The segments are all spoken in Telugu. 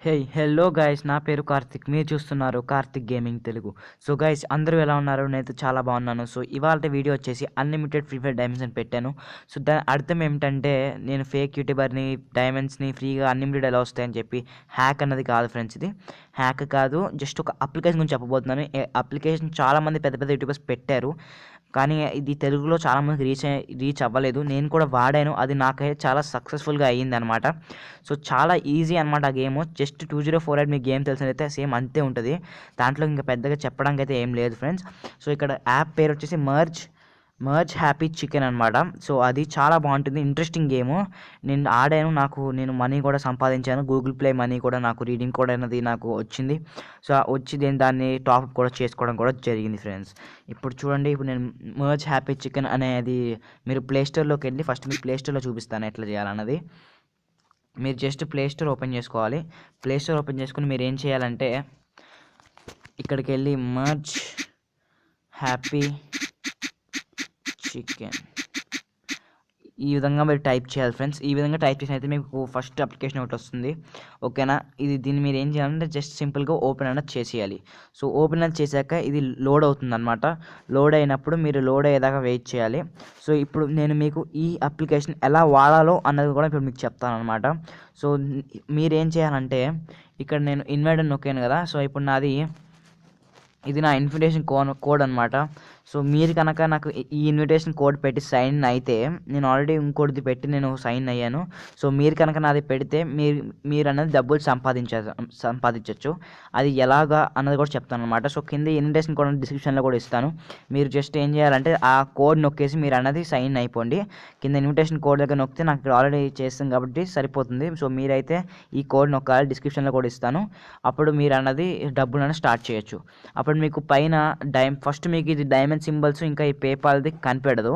హే హలో గైస్, నా పేరు కార్తిక్. మీరు చూస్తున్నారు Karthik gaming Telugu. So guys, అందరూ ఎలా ఉన్నారు? నేనైతే చాలా బాగున్నాను. సో ఇవాళ వీడియో వచ్చేసి అన్లిమిటెడ్ ఫ్రీ ఫైర్ డైమండ్స్ అని పెట్టాను. సో దాని అర్థం ఏమిటంటే, నేను ఫేక్ యూట్యూబర్ని, డైమండ్స్ని ఫ్రీగా అన్లిమిటెడ్ ఎలా వస్తాయని చెప్పి హ్యాక్ అన్నది కాదు ఫ్రెండ్స్. ఇది హ్యాక్ కాదు, జస్ట్ ఒక అప్లికేషన్ గురించి చెప్పబోతున్నాను. అప్లికేషన్ చాలామంది పెద్ద పెద్ద యూట్యూబర్స్ పెట్టారు, కానీ ఇది తెలుగులో చాలామందికి రీచ్ అవ్వలేదు. నేను కూడా వాడాను, అది నాకైతే చాలా సక్సెస్ఫుల్గా అయ్యింది అనమాట. సో చాలా ఈజీ అనమాట ఆ గేమ్. జస్ట్ 2048 మీకు గేమ్ తెలిసినైతే సేమ్ అంతే ఉంటుంది. దాంట్లో ఇంకా పెద్దగా చెప్పడానికి అయితే ఏం లేదు ఫ్రెండ్స్. సో ఇక్కడ యాప్ పేరు వచ్చేసి మర్జ్ హ్యాపీ చికెన్ అనమాట. సో అది చాలా బాగుంటుంది, ఇంట్రెస్టింగ్ గేము. నేను ఆడాను, నేను మనీ కూడా సంపాదించాను. గూగుల్ ప్లే మనీ కూడా, నాకు రీడింగ్ కోడ్ అనేది నాకు వచ్చింది. సో వచ్చి నేను దాన్ని టాప్అప్ కూడా చేసుకోవడం కూడా జరిగింది ఫ్రెండ్స్. ఇప్పుడు చూడండి, ఇప్పుడు నేను మర్జ్ హ్యాపీ చికెన్ అనేది మీరు ప్లేస్టోర్లోకి వెళ్ళి, ఫస్ట్ మీకు ప్లేస్టోర్లో చూపిస్తాను ఎట్లా చేయాలన్నది. మీరు జస్ట్ ప్లేస్టోర్ ఓపెన్ చేసుకోవాలి. ప్లేస్టోర్ ఓపెన్ చేసుకుని మీరు ఏం చేయాలంటే, ఇక్కడికి వెళ్ళి మర్జ్ హ్యాపీ చికెన్ ఈ విధంగా మీరు టైప్ చేయాలి ఫ్రెండ్స్. ఈ విధంగా టైప్ చేసిన అయితే మీకు ఫస్ట్ అప్లికేషన్ ఒకటి వస్తుంది, ఓకేనా. దీన్ని మీరు ఏం చేయాలంటే జస్ట్ సింపుల్గా ఓపెన్ అనేది చేసేయాలి. సో ఓపెన్ అనేది చేశాక ఇది లోడ్ అవుతుంది అనమాట. లోడ్ అయినప్పుడు మీరు లోడ్ అయ్యేదాకా వెయిట్ చేయాలి. సో ఇప్పుడు నేను మీకు ఈ అప్లికేషన్ ఎలా వాడాలో అన్నది కూడా ఇప్పుడు మీకు చెప్తాను అనమాట. సో మీరేం చేయాలంటే, ఇక్కడ నేను ఇన్వైట్ అని నొక్కాను కదా. సో ఇప్పుడు ఇది నా ఇన్విటేషన్ కోడ్ అనమాట. సో మీరు కనుక నాకు ఈ ఇన్విటేషన్ కోడ్ పెట్టి సైన్ అయితే, నేను ఆల్రెడీ ఇంకోటిది పెట్టి నేను సైన్ అయ్యాను. సో మీరు కనుక నాది పెడితే మీరు అనేది డబ్బులు సంపాదించవచ్చు. అది ఎలాగా అన్నది కూడా చెప్తాను అనమాట. సో కింద ఇన్విటేషన్ కోడ్ డిస్క్రిప్షన్లో కూడా ఇస్తాను. మీరు జస్ట్ ఏం చేయాలంటే ఆ కోడ్ నొక్కేసి మీరు అన్నది సైన్ అయిపోండి. కింద ఇన్విటేషన్ కోడ్ దగ్గర నొక్కితే నాకు ఇక్కడ ఆల్రెడీ చేస్తాం కాబట్టి సరిపోతుంది. సో మీరైతే ఈ కోడ్ నొక్కాలి, డిస్క్రిప్షన్లో కూడా ఇస్తాను. అప్పుడు మీరు అన్నది డబ్బులు అనేది స్టార్ట్ చేయొచ్చు. అప్పుడు మీకు పైన ఫస్ట్ మీకు ఇది డైమండ్ సింబల్స్ ఇంకా ఈ పేపాల్ది కనిపెడదు.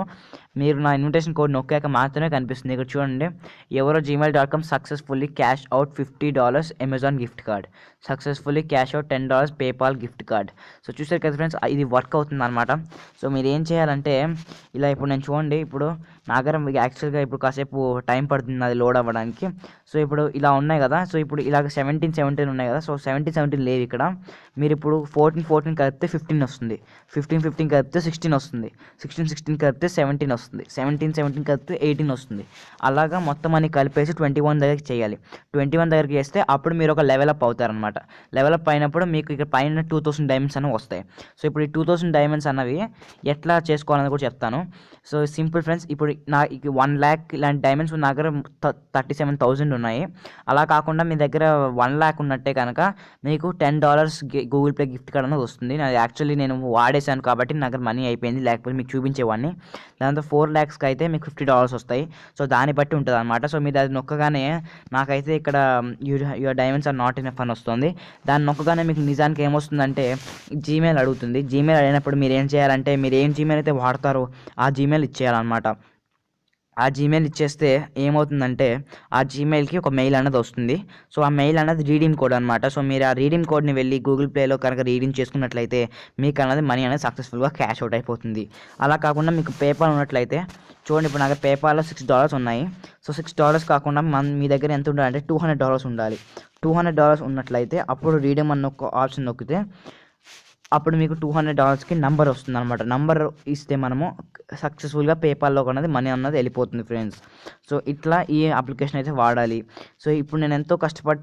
మీరు నా ఇన్విటేషన్ కోడ్ నొక్కాక మాత్రమే కనిపిస్తుంది. ఇక్కడ చూడండి, ఎవరో gmail.com successfully cash out $50 Amazon gift card, successfully cash out $10 PayPal gift card. So చూసారు కదా ఫ్రెండ్స్, ఇది వర్క్ అవుతుంది అనమాట. సో మీరు ఏం చేయాలంటే, ఇలా ఇప్పుడు నేను చూడండి, ఇప్పుడు నా దగ్గర యాక్చువల్గా ఇప్పుడు కాసేపు టైం పడుతుంది అది లోడ్ అవ్వడానికి. సో ఇప్పుడు ఇలా ఉన్నాయి కదా. సో ఇప్పుడు ఇలాగ 17 ఉన్నాయి కదా. సో 17 లేవు ఇక్కడ. మీరు ఇప్పుడు 14 కలిపితే 15 వస్తుంది, 15 కలిపితే 16 వస్తుంది, 16 కలిపితే 17 వస్తుంది, 17 కలిపితే 18 వస్తుంది. అలాగా మొత్తం అని కలిపేసి 21 దగ్గరికి చేయాలి. 21 దగ్గరికి చేస్తే అప్పుడు మీరు ఒక లెవెలప్ అవుతారనమాట. లెవెలప్ అయినప్పుడు మీకు ఇక్కడ పైన 2000 డైమండ్స్ అనేవి వస్తాయి. సో ఇప్పుడు ఈ 2000 డైమండ్స్ అన్నవి ఎట్లా చేసుకోవాలని కూడా చెప్తాను. సో సింపుల్ ఫ్రెండ్స్, ఇప్పుడు నా 1 lakh ఇలాంటి డైమండ్స్ నా దగ్గర 37,000 ఉన్నాయి. అలా కాకుండా మీ దగ్గర 1 lakh ఉన్నట్టే కనుక మీకు $10 గూగుల్ ప్లే గిఫ్ట్ కార్డ్ అనేది వస్తుంది. నాది యాక్చువల్లీ నేను వాడేశాను కాబట్టి నా దగ్గర మనీ అయిపోయింది, లేకపోతే మీకు చూపించేవాడిని. దాంతో 4 lakhsకి అయితే మీకు $50 వస్తాయి. సో దాన్ని బట్టి ఉంటుంది అనమాట. సో మీరు అది నొక్కగానే నాకైతే ఇక్కడ your diamonds are not enough అని వస్తుంది. దాన్ని నొక్కగానే మీకు నిజానికి ఏమొస్తుందంటే జీమెయిల్ అడుగుతుంది. జీమెయిల్ అడిగినప్పుడు మీరు ఏం చేయాలంటే, మీరు ఏం జీమెయిల్ అయితే వాడతారో ఆ జీమెయిల్ ఇచ్చేయాలన్నమాట. ఆ జీమెయిల్ ఇచ్చేస్తే ఏమవుతుందంటే, ఆ జీమెయిల్కి ఒక మెయిల్ అనేది వస్తుంది. సో ఆ మెయిల్ అనేది రీడీమ్ కోడ్ అనమాట. సో మీరు ఆ రీడీమ్ కోడ్ని వెళ్ళి గూగుల్ ప్లేలో కనుక రీడీమ్ చేసుకున్నట్లయితే మీకు అనేది మనీ అనేది సక్సెస్ఫుల్గా క్యాష్ అవుట్ అయిపోతుంది. అలా కాకుండా మీకు పేపాల్ ఉన్నట్లయితే, చూడండి ఇప్పుడు నాకు పేపాల్లో $6 ఉన్నాయి. సో $6 కాకుండా మీ దగ్గర ఎంత ఉండాలంటే $200 ఉండాలి. $200 ఉన్నట్లయితే అప్పుడు రీడీమ్ అన్న ఒక ఆప్షన్ నొక్కితే అప్పుడు మీకు $200కి నంబర్ వస్తుంది అనమాట. నంబర్ ఇస్తే మనము సక్సెస్ఫుల్గా పేపాల్లో అనేది మనీ అన్నది వెళ్ళిపోతుంది ఫ్రెండ్స్. సో ఇట్లా ఈ అప్లికేషన్ అయితే వాడాలి. సో ఇప్పుడు నేను ఎంతో కష్టపడి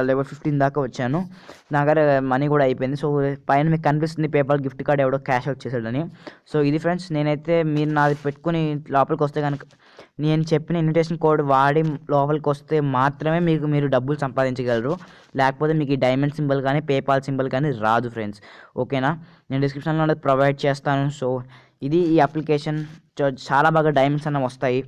level 15 దాకా వచ్చాను, నా దగ్గర మనీ కూడా అయిపోయింది. సో పైన మీకు కనిపిస్తుంది పేపాల్ గిఫ్ట్ కార్డ్ ఎవడో క్యాష్ అవుట్ చేశాడని. సో ఇది ఫ్రెండ్స్, నేనైతే మీరు నాది పెట్టుకుని లోపలికి వస్తే కనుక, నేను చెప్పిన ఇన్విటేషన్ కోడ్ వాడి లోపలికి వస్తే మాత్రమే మీరు డబ్బులు సంపాదించగలరు. లేకపోతే మీకు ఈ డైమండ్ సింబల్ కానీ పేపాల్ సింబల్ కానీ రాదు ఫ్రెండ్స్, ఓకేనా. నేను డిస్క్రిప్షన్లో ప్రొవైడ్ చేస్తాను. సో ఇది ఈ అప్లికేషన్. చాలా బాగా డైమండ్స్ అన్న వస్తాయి,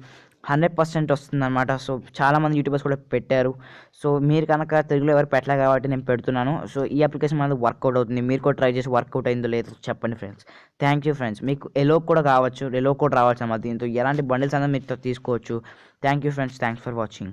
100% వస్తుంది అనమాట. సో చాలామంది యూట్యూబర్స్ కూడా పెట్టారు. సో మీరు కనుక తెలుగులో ఎవరు పెట్టలే కాబట్టి నేను పెడుతున్నాను. సో ఈ అప్లికేషన్ మనకు వర్కౌట్ అవుతుంది. మీరు కూడా ట్రై చేసి వర్కౌట్ అయిందో లేదో చెప్పండి ఫ్రెండ్స్. Thank you friends. మీకు ఎలో కూడా కావచ్చు, ఎలో కూడా రావచ్చు అన్నమాట. దీంతో ఎలాంటి బండిల్స్ అనేది మీరు తీసుకోవచ్చు. Thank you friends, thanks for watching.